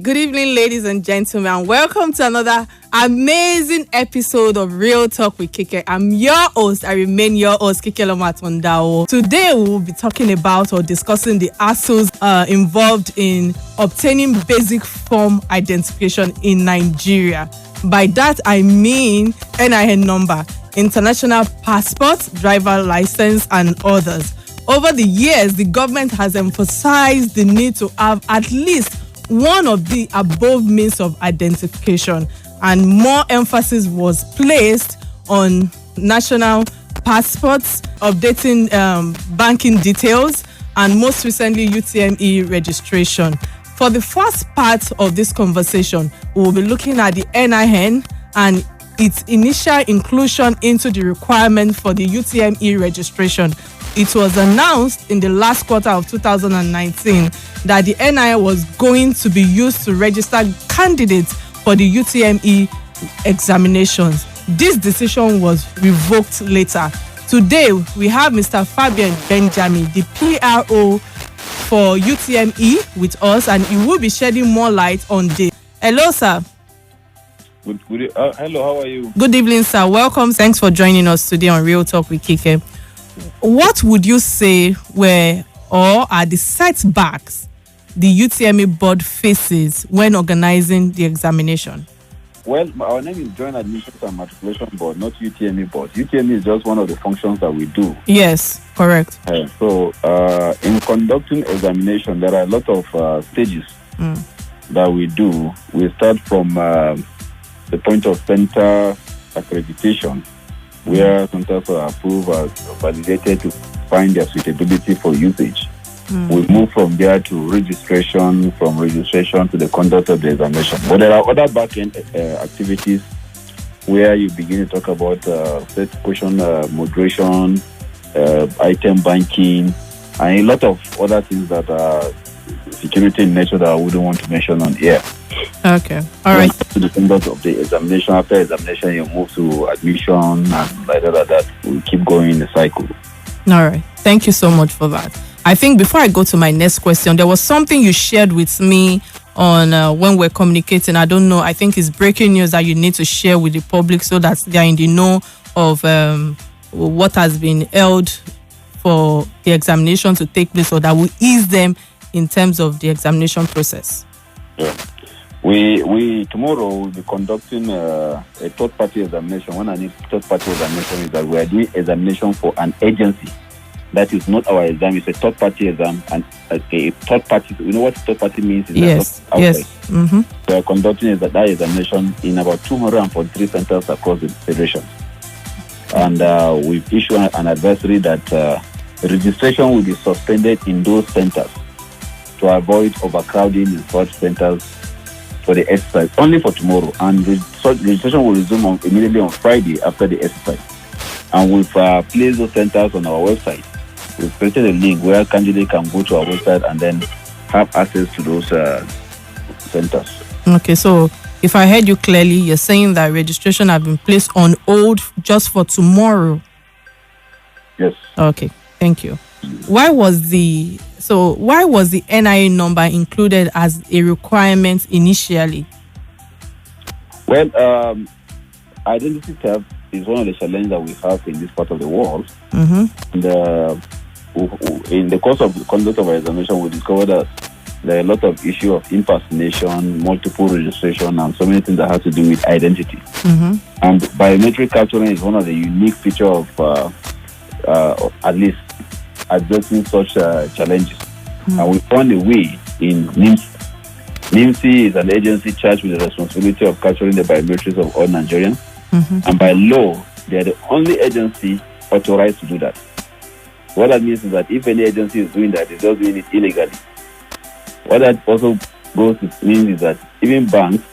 Good evening, ladies and gentlemen. Welcome to another amazing episode of Real Talk with Kike. I'm your host. I remain your host, Kike Lomatondao. Today, we will be talking about or discussing the hassles involved in obtaining basic form identification in Nigeria. By that, I mean NIN number, international passport, driver license, and others. Over the years, the government has emphasized the need to have at least one of the above means of identification, and more emphasis was placed on national passports, updating banking details, and most recently UTME registration. For the first part of this conversation, we will be looking at the NIN and its initial inclusion into the requirement for the UTME registration. It was announced in the last quarter of 2019 that the NIN was going to be used to register candidates for the UTME examinations. This decision was revoked later. Today, we have Mr. Fabian Benjamin, the PRO for UTME, with us, and he will be shedding more light on this. Hello, sir. Hello, how are you? Good evening, sir. Welcome. Thanks for joining us today on Real Talk with Kike. What would you say are the setbacks the UTME board faces when organizing the examination? Well, our name is Joint Admissions and Matriculation Board, not UTME board. UTME is just one of the functions that we do. Yes, correct. So, in conducting examination, there are a lot of stages that we do. We start from the point of center accreditation, where centers are approved or validated to find their suitability for usage. We move from there to registration, from registration to the conduct of the examination. But there are other back-end activities where you begin to talk about set question moderation, item banking, and a lot of other things that are security in nature that I wouldn't want to mention on here. Okay, all right. To the conduct of the examination. After examination, you move to admission, and like that. We keep going in the cycle. All right. Thank you so much for that. I think before I go to my next question, there was something you shared with me on when we're communicating. I don't know. I think it's breaking news that you need to share with the public so that they are in the know of what has been held for the examination to take place, or that will ease them in terms of the examination process. Yeah. We tomorrow will be conducting a third-party examination. When I need third-party examination is that we are doing examination for an agency. That is not our exam. It's a third-party exam, and a third-party. You know what third-party means? Is yes. Mm-hmm. We are conducting that examination in about 243 centers across the federation, and we've issued an advisory that registration will be suspended in those centers to avoid overcrowding in such centers for the exercise, only for tomorrow, and registration will resume immediately on Friday after the exercise. And we've placed those centers on our website. We've created a link where candidates can go to our website and then have access to those centers. Okay, so if I heard you clearly, you're saying that registration has been placed on hold just for tomorrow. Yes. Okay, thank you. Why was the NIN number included as a requirement initially? Well, identity theft is one of the challenges that we have in this part of the world. Mm-hmm. And in the course of the conduct of our examination, we discovered that there are a lot of issues of impersonation, multiple registration, and so many things that have to do with identity. Mm-hmm. And biometric capturing is one of the unique features of at least addressing such challenges. Mm-hmm. And we found a way in NIMC. NIMC is an agency charged with the responsibility of capturing the biometrics of all Nigerians. Mm-hmm. And by law, they are the only agency authorized to do that. What that means is that if any agency is doing that, it's just doing it illegally. What that also goes to mean is that even banks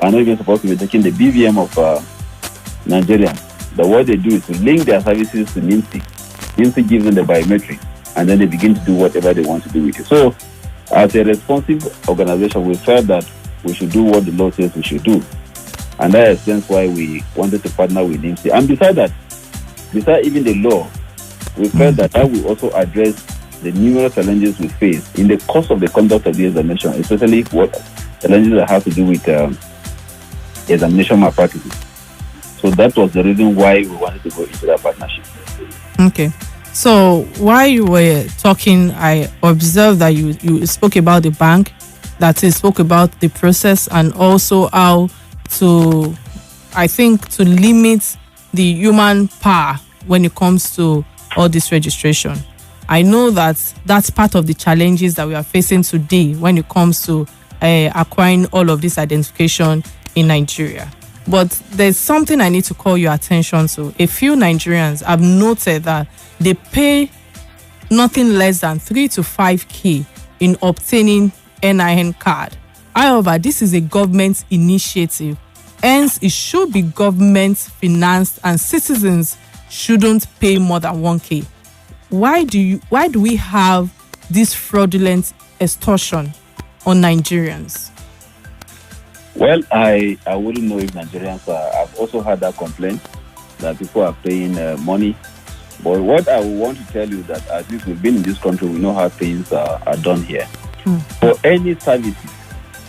are not even supposed to be taking the BVM of Nigerians. But what they do is to link their services to NIMC. NIMC gives them the biometric, and then they begin to do whatever they want to do with it. So, as a responsive organization, we felt that we should do what the law says we should do. And that explains why we wanted to partner with NIMC. And besides even the law, we felt that will also address the numerous challenges we face in the course of the conduct of the examination, especially challenges that have to do with examination malpractice. So that was the reason why we wanted to go into that partnership. Okay. So while you were talking, I observed that you spoke about the bank, that is, spoke about the process, and also how to, I think, to limit the human power when it comes to all this registration. I know that that's part of the challenges that we are facing today when it comes to acquiring all of this identification in Nigeria. But there's something I need to call your attention to. A few Nigerians have noted that they pay nothing less than 3 to 5K in obtaining NIN card. However, this is a government initiative. Hence, it should be government financed and citizens shouldn't pay more than 1K. Why do we have this fraudulent extortion on Nigerians? Well, I wouldn't know if Nigerians are. I've also had that complaint that people are paying money. But what I want to tell you that at least we've been in this country, we know how things are done here. For any service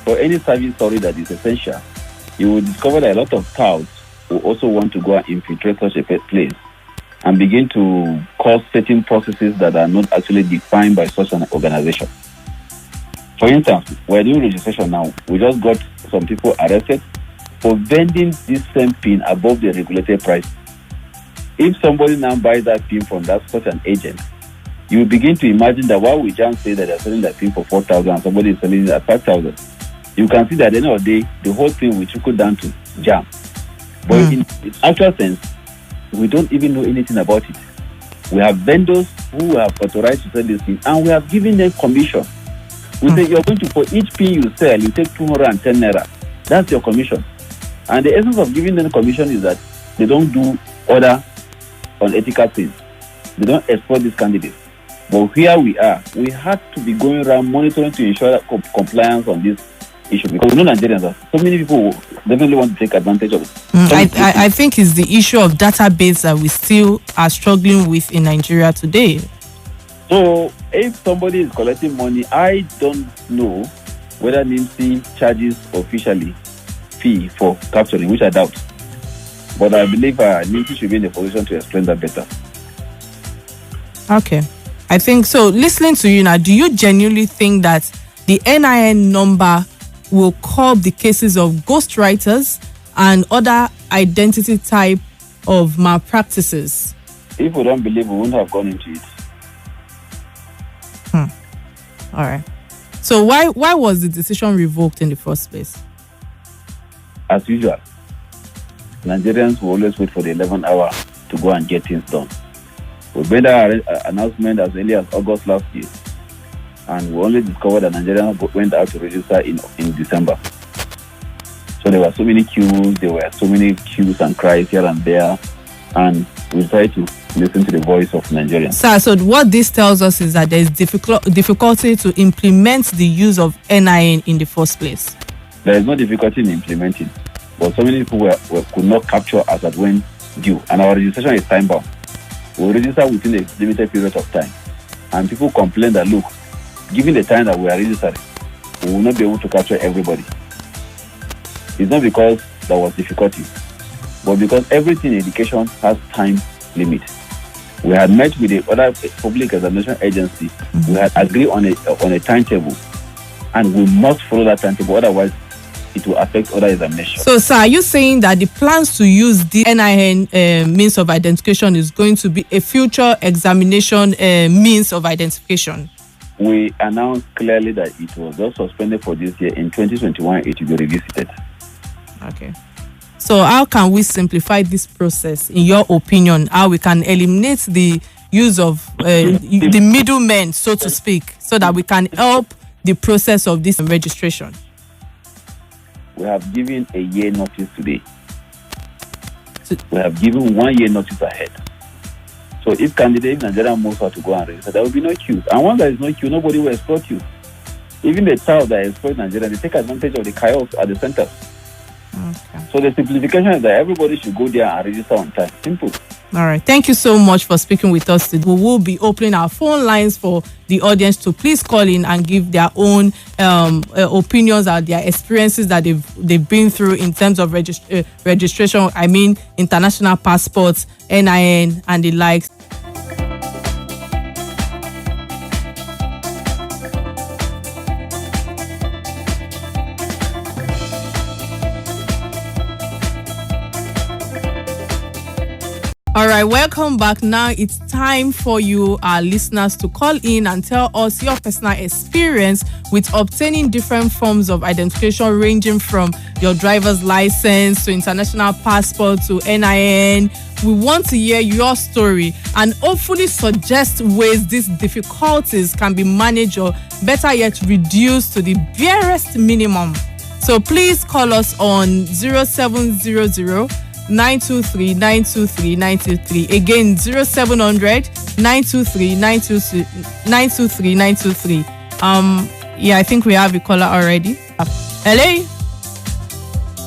that is essential, you will discover that a lot of touts will also want to go and infiltrate such a place and begin to cause certain processes that are not actually defined by such an organization. For instance, we're doing registration now. We just got some people arrested for vending this same pin above the regulated price. If somebody now buys that pin from such an agent, you begin to imagine that while we just say that they're selling that pin for 4,000 and somebody is selling it at 5,000, you can see that at the end of the day, the whole thing will trickle down to JAMB. But in actual sense, we don't even know anything about it. We have vendors who have authorized to sell this pin, and we have given them commission. We say you're going to, for each pin you sell, you take 210 naira. That's your commission. And the essence of giving them commission is that they don't do other unethical things. They don't exploit these candidates. But here we are. We had to be going around monitoring to ensure that compliance on this issue, because we know Nigerians are, so many people definitely want to take advantage of it. I think it's the issue of database that we still are struggling with in Nigeria today. So if somebody is collecting money, I don't know whether NIN charges officially fee for capturing, which I doubt. But I believe NIN should be in a position to explain that better. Okay. I think so. Listening to you now, do you genuinely think that the NIN number will curb the cases of ghostwriters and other identity type of malpractices? If we don't believe, we wouldn't have gone into it. All right. So why was the decision revoked in the first place? As usual, Nigerians will always wait for the 11th hour to go and get things done. We made our announcement as early as August last year, and we only discovered that Nigerians went out to register in December. So there were so many queues and cries here and there, and we decided to listen to the voice of Nigerians. Sir, so what this tells us is that there is difficulty to implement the use of NIN in the first place. There is no difficulty in implementing, but so many people could not capture as at when due, and our registration is time bound. We register within a limited period of time, and people complain that, look, given the time that we are registering, we will not be able to capture everybody. It's not because there was difficulty, but because everything in education has time limit. We had met with the other public examination agency. We had agreed on a timetable, and we must follow that timetable, otherwise it will affect other examinations. So, sir, are you saying that the plans to use the NIN means of identification is going to be a future examination means of identification? We announced clearly that it was just suspended for this year. In 2021, it will be revisited. Okay. So how can we simplify this process, in your opinion, how we can eliminate the use of the middlemen, so to speak, so that we can help the process of this registration? We have given a year notice today. We have given 1 year notice ahead. So if Nigeria moves out to go and register, there will be no queue. And once there is no queue, nobody will exploit you. Even the child that exploit Nigeria, they take advantage of the chaos at the center. Okay. So the simplification is that everybody should go there and register on time. Simple. All right. Thank you so much for speaking with us today. We will be opening our phone lines for the audience to please call in and give their own opinions or their experiences that they've been through in terms of registration. I mean, international passports, NIN, and the likes. All right, welcome back. Now it's time for you, our listeners, to call in and tell us your personal experience with obtaining different forms of identification, ranging from your driver's license to international passport to NIN. We want to hear your story and hopefully suggest ways these difficulties can be managed or better yet reduced to the barest minimum. So please call us on 0700 923 923 923. Again, 0700 923 923 923. Yeah, I think we have a caller already. Hello.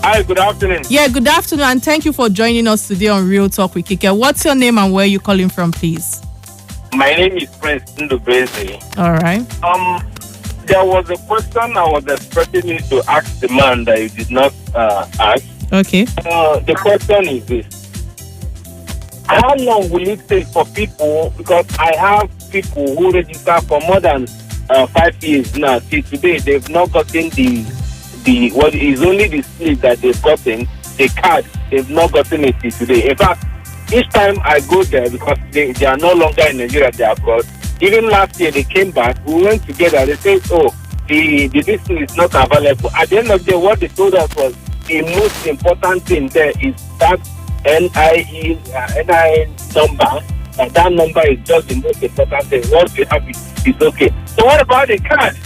Hi, good afternoon. Yeah, good afternoon, and thank you for joining us today on Real Talk with Kike. What's your name and where are you calling from, please? My name is Prince Ndubezi. All right. There was a question I was expecting you to ask the man that you did not ask. Okay. The question is this: how long will it take for people? Because I have people who register for more than 5 years now. Till today, they've not gotten the what is only the slip that they've gotten, the card. They've not gotten it till today. In fact, each time I go there, because they are no longer in Nigeria, they are abroad. Even last year, they came back. We went together. They said, "Oh, the listing is not available." At the end of the day, what they told us was, the most important thing there is that NIN number, and that number is just the most important thing. Once you have it, it's okay. So what about the card?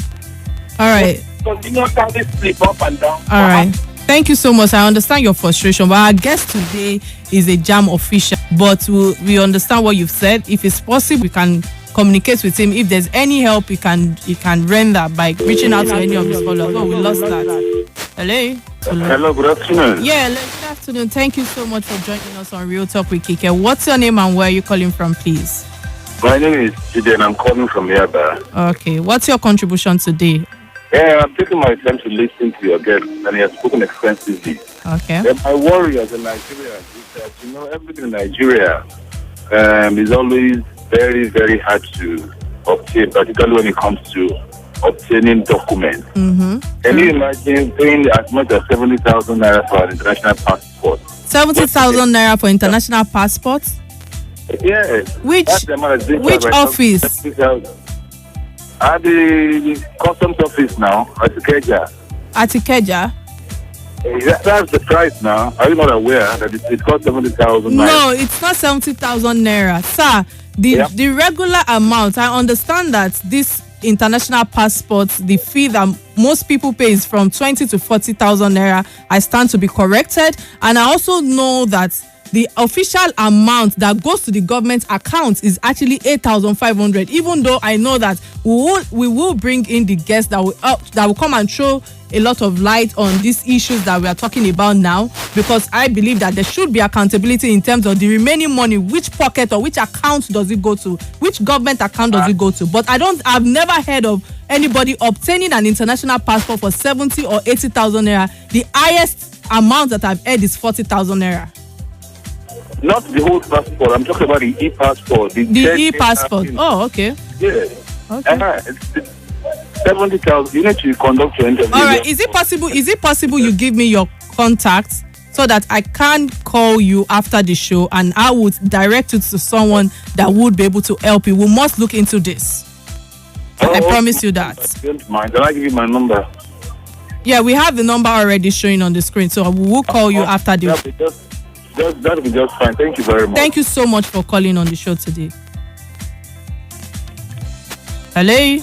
All right. Continue to slip up and down. All right. Thank you so much. I understand your frustration, but our guest today is a JAMB official. But we understand what you've said. If it's possible, we can communicate with him. If there's any help, you can render by reaching out to any of his followers. Oh, we lost that. Hello. Hello, good afternoon. Yeah, good afternoon. Thank you so much for joining us on Real Talk with Kike. What's your name and where are you calling from, please? My name is Jide and I'm calling from Yaba. Okay. What's your contribution today? Yeah, I'm taking my time to listen to your guest, and he has spoken extensively. Okay. My worry as a Nigerian is that, everything in Nigeria is always very, very hard to obtain, particularly when it comes to obtaining documents. Mm-hmm. Can you imagine paying as much as 70,000 naira for an international passport? 70,000 naira for international passports? Yes. Which office? At the customs office now, at Ikeja. At Ikeja? That's the price now. Are you not aware that it costs 70,000 naira? No, it's not 70,000 naira. Sir, the regular amount, I understand that this international passports, the fee that most people pay is from 20 to 40,000 naira. I stand to be corrected. And I also know that the official amount that goes to the government account is actually 8,500. Even though I know that we will bring in the guests that will come and throw a lot of light on these issues that we are talking about now, because I believe that there should be accountability in terms of the remaining money. Which pocket or which account does it go to? Which government account does it go to? But I've never heard of anybody obtaining an international passport for 70 or 80,000 naira. The highest amount that I've heard is 40,000 naira. Not the whole passport. I'm talking about the e-passport. The e-passport. Oh, okay. Yeah. Okay. 70,000. You need to conduct your interview. All right. Is it possible you give me your contacts so that I can call you after the show and I would direct you to someone that would be able to help you? We must look into this. I promise you that. I don't mind. Can I give you my number? Yeah, we have the number already showing on the screen, so we will call you after the. That'll be just fine. Thank you very much. Thank you so much for calling on the show today. Hello.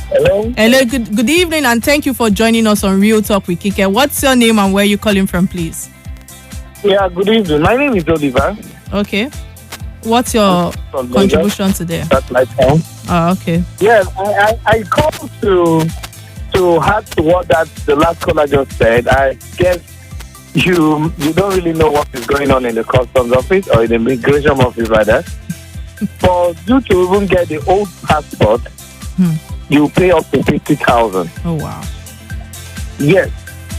Hello. Hello. Good evening, and thank you for joining us on Real Talk with Kike. What's your name and where are you calling from, please? Yeah, good evening. My name is Oliver. Okay. What's your contribution today? That's my phone. Oh, okay. Yeah, I called to add to what the last caller just said. I guess you don't really know what is going on in the customs office or in the immigration office rather. For you to even get the old passport, you pay up to 50,000. Oh wow. Yes.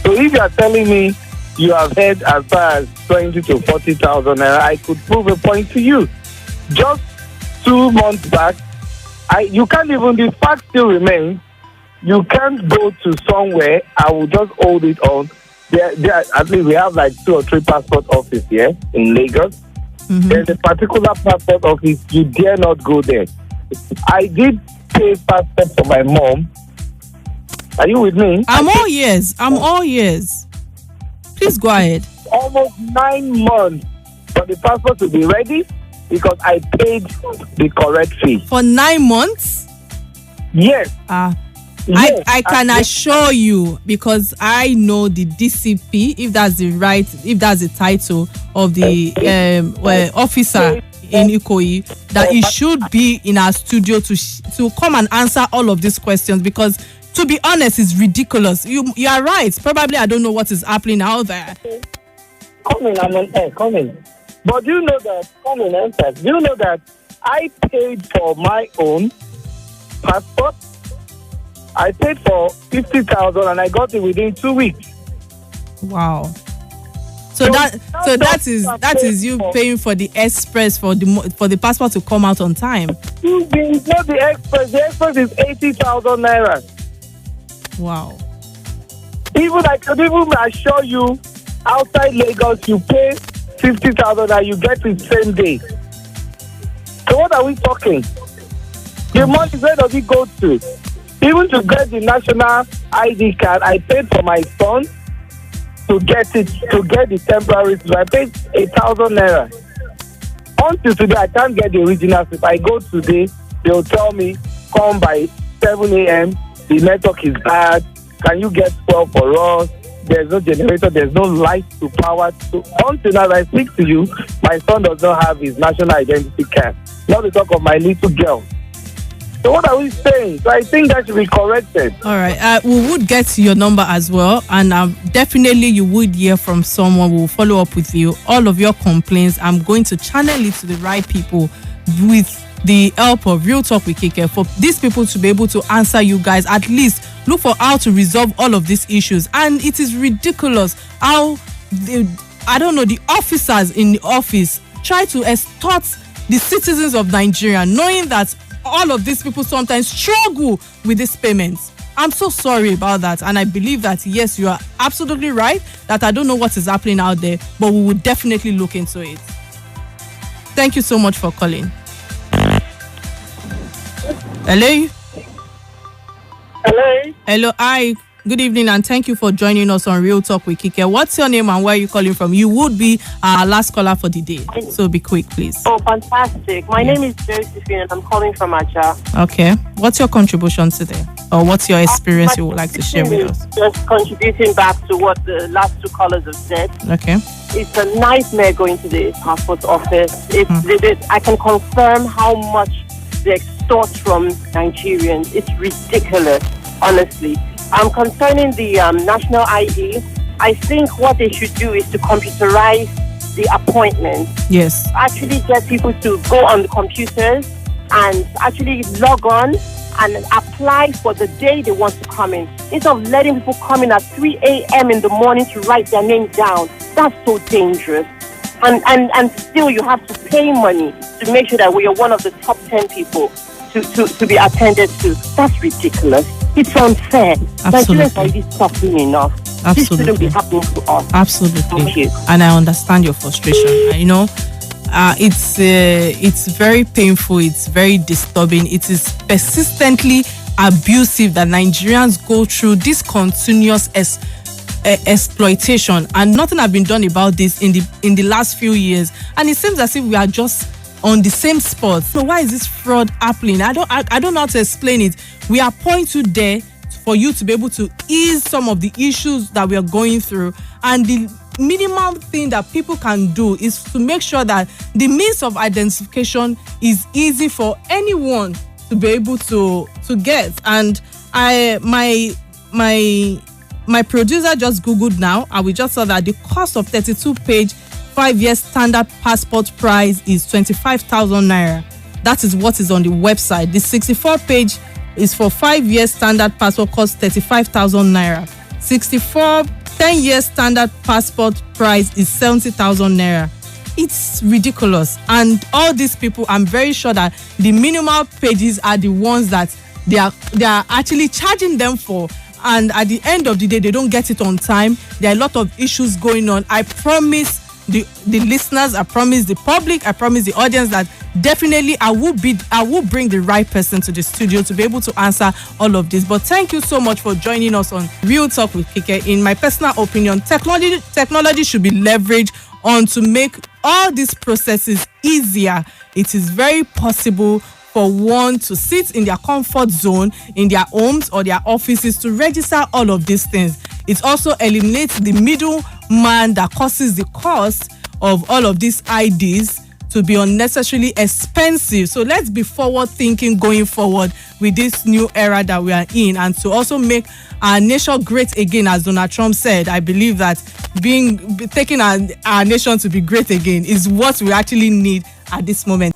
So if you are telling me you have had as far as 20 to 40,000, I could prove a point to you. Just 2 months back, you can't even, the fact still remains, you can't go to somewhere, I will just hold it on. There, at least we have like 2 or 3 passport offices here in Lagos. There's a particular passport office, you dare not go there. I did pay passport for my mom. Are you with me? I'm all ears. Please go ahead. Almost 9 months for the passport to be ready because I paid the correct fee. For 9 months? Yes. Yes. I can assure you, because I know the DCP, if that's the title of the officer in Ikoyi, that it should be in our studio to come and answer all of these questions, because to be honest, it's ridiculous. You are right. Probably I don't know what is happening out there. Come in, I'm on air. Come in. But do you know that? Come in, answer. Do you know that I paid for my own passport? I paid for 50,000 and I got it within 2 weeks. Wow. So that is you paying for the express for the passport to come out on time. It's not the express. The express is 80,000 naira. Wow. I could even assure you, outside Lagos, you pay 50,000 and you get it same day. So what are we talking? The money, where does it go to? Even to get the national ID card, I paid for my son to get the temporary. So I paid 1,000 naira. Until today, I can't get the original. If I go today, they'll tell me, come by 7 a.m. The network is bad. Can you get 12 for us? There's no generator. There's no light to power. So until now, I speak to you, my son does not have his national identity card. Not to talk of my little girl. So what are we saying? So I think that should be corrected. All right. We would get your number as well, and definitely you would hear from someone who will follow up with you. All of your complaints, I'm going to channel it to the right people with the help of Real Talk with Kike, for these people to be able to answer you guys. At least look for how to resolve all of these issues. And it is ridiculous how the officers in the office try to extort the citizens of Nigeria, knowing that all of these people sometimes struggle with these payments. I'm so sorry about that, and I believe that yes, you are absolutely right, that I don't know what is happening out there, but we will definitely look into it. Thank you so much for calling. Hello. Hi, good evening, and thank you for joining us on Real Talk with Kike. What's your name and where are you calling from? You would be our last caller for the day, so be quick, please. Oh, fantastic. My name is Josephine and I'm calling from Abuja. Okay. What's your contribution today? Or what's your experience you would like to share with us? Just contributing back to what the last 2 callers have said. Okay. It's a nightmare going to the passport office. I can confirm how much they extort from Nigerians. It's ridiculous, honestly. Concerning the national ID, I think what they should do is to computerize the appointment. Yes. Actually get people to go on the computers and actually log on and apply for the day they want to come in. Instead of letting people come in at 3 a.m. in the morning to write their name down. That's so dangerous. And still you have to pay money to make sure that we are one of the top 10 people to be attended to. That's ridiculous. It's unfair. Nigerians are already suffering enough. Absolutely. This shouldn't be happening to us. Absolutely. Thank you. And I understand your frustration. It's very painful. It's very disturbing. It is persistently abusive that Nigerians go through this continuous exploitation, and nothing has been done about this in the last few years. And it seems as if we are just on the same spot. So why is this fraud happening? I don't know how to explain it. We are pointing you there for you to be able to ease some of the issues that we are going through, and the minimum thing that people can do is to make sure that the means of identification is easy for anyone to be able to get. And my my producer just Googled now, and we just saw that the cost of 32-page 5-year standard passport price is 25,000 naira. That is what is on the website. The 64-page is for 5-year standard passport costs 35,000 naira. 10-year standard passport price is 70,000 naira. It's ridiculous. And all these people, I'm very sure that the minimal pages are the ones that they are actually charging them for. And at the end of the day, they don't get it on time. There are a lot of issues going on. I promise the listeners, I promise the public, I promise the audience that definitely I will bring the right person to the studio to be able to answer all of this. But thank you so much for joining us on Real Talk with Kike. In my personal opinion, technology should be leveraged on to make all these processes easier. It is very possible for one to sit in their comfort zone in their homes or their offices to register all of these things. It also eliminates the middleman that causes the cost of all of these IDs to be unnecessarily expensive. So let's be forward thinking going forward with this new era that we are in, and to also make our nation great again, as Donald Trump said. I believe that taking our nation to be great again is what we actually need at this moment.